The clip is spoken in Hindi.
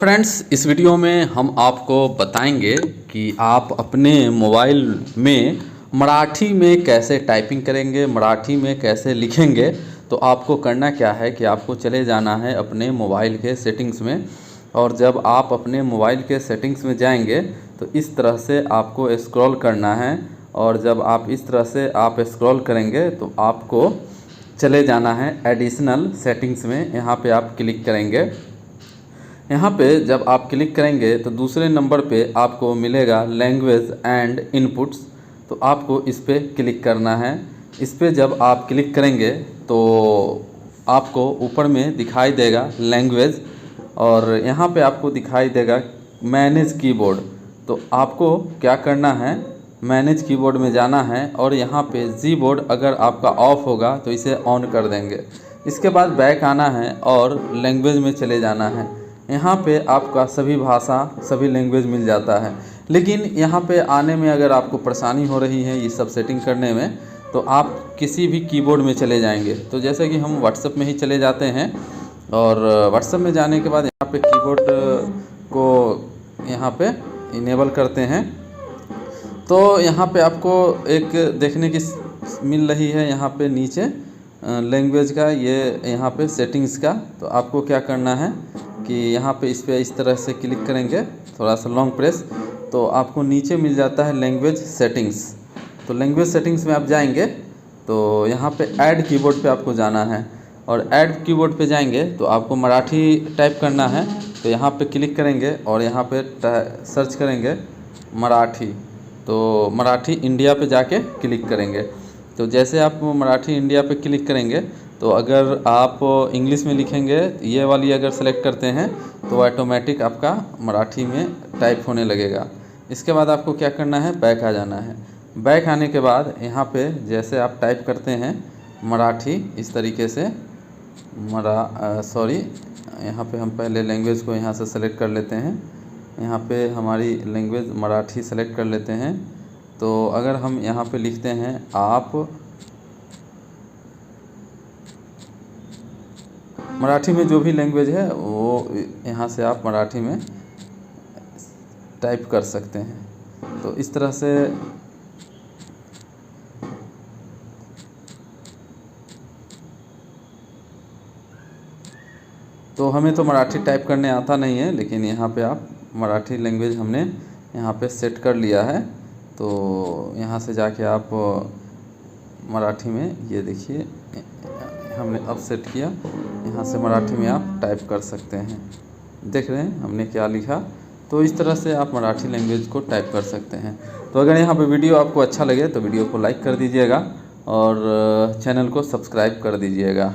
फ्रेंड्स, इस वीडियो में हम आपको बताएंगे कि आप अपने मोबाइल में मराठी में कैसे टाइपिंग करेंगे, मराठी में कैसे लिखेंगे। तो आपको करना क्या है कि आपको चले जाना है अपने मोबाइल के सेटिंग्स में, और जब आप अपने मोबाइल के सेटिंग्स में जाएंगे तो इस तरह से आपको स्क्रॉल करना है। और जब आप इस तरह से आप स्क्रॉल करेंगे तो आपको चले जाना है एडिशनल सेटिंग्स में। यहाँ पे आप क्लिक करेंगे। यहाँ पे जब आप क्लिक करेंगे तो दूसरे नंबर पे आपको मिलेगा लैंग्वेज एंड इनपुट्स। तो आपको इस पर क्लिक करना है। इस पर जब आप क्लिक करेंगे तो आपको ऊपर में दिखाई देगा लैंग्वेज, और यहाँ पे आपको दिखाई देगा मैनेज कीबोर्ड। तो आपको क्या करना है, मैनेज कीबोर्ड में जाना है और यहाँ पे जी बोर्ड अगर आपका ऑफ होगा तो इसे ऑन कर देंगे। इसके बाद बैक आना है और लैंग्वेज में चले जाना है। यहाँ पे आपका सभी भाषा, सभी लैंग्वेज मिल जाता है। लेकिन यहाँ पे आने में अगर आपको परेशानी हो रही है ये सब सेटिंग करने में, तो आप किसी भी कीबोर्ड में चले जाएंगे। तो जैसे कि हम व्हाट्सएप में ही चले जाते हैं, और व्हाट्सएप में जाने के बाद यहाँ पे कीबोर्ड को यहाँ पे इनेबल करते हैं। तो यहाँ पे आपको एक देखने की मिल रही है यहाँ पे नीचे लैंग्वेज का, ये यहाँ पे सेटिंग्स का। तो आपको क्या करना है कि यहाँ पे इस पर इस तरह से क्लिक करेंगे, थोड़ा सा लॉन्ग प्रेस, तो आपको नीचे मिल जाता है लैंग्वेज सेटिंग्स। तो लैंग्वेज सेटिंग्स में आप जाएंगे तो यहाँ पे ऐड कीबोर्ड पे आपको जाना है, और ऐड कीबोर्ड पे जाएंगे तो आपको मराठी टाइप करना है। तो यहाँ पे क्लिक करेंगे और यहाँ पे सर्च करेंगे मराठी। तो मराठी इंडिया पे जाके क्लिक करेंगे। तो जैसे आप मराठी इंडिया पे क्लिक करेंगे तो अगर आप इंग्लिश में लिखेंगे, ये वाली अगर सेलेक्ट करते हैं तो ऑटोमेटिक आपका मराठी में टाइप होने लगेगा। इसके बाद आपको क्या करना है, बैक आ जाना है। बैक आने के बाद यहाँ पे जैसे आप टाइप करते हैं मराठी, इस तरीके से यहाँ पे हम पहले लैंग्वेज को यहाँ से सेलेक्ट कर लेते हैं। यहाँ पे हमारी लैंग्वेज मराठी सेलेक्ट कर लेते हैं। तो अगर हम यहाँ पे लिखते हैं आप मराठी में, जो भी लैंग्वेज है वो यहाँ से आप मराठी में टाइप कर सकते हैं। तो इस तरह से तो हमें तो मराठी टाइप करने आता नहीं है, लेकिन यहाँ पे आप मराठी लैंग्वेज हमने यहाँ पे सेट कर लिया है। तो यहाँ से जाके आप मराठी में, ये देखिए हमने अब सेट किया, यहाँ से मराठी में आप टाइप कर सकते हैं। देख रहे हैं हमने क्या लिखा। तो इस तरह से आप मराठी लैंग्वेज को टाइप कर सकते हैं। तो अगर यहाँ पे वीडियो आपको अच्छा लगे तो वीडियो को लाइक कर दीजिएगा और चैनल को सब्सक्राइब कर दीजिएगा।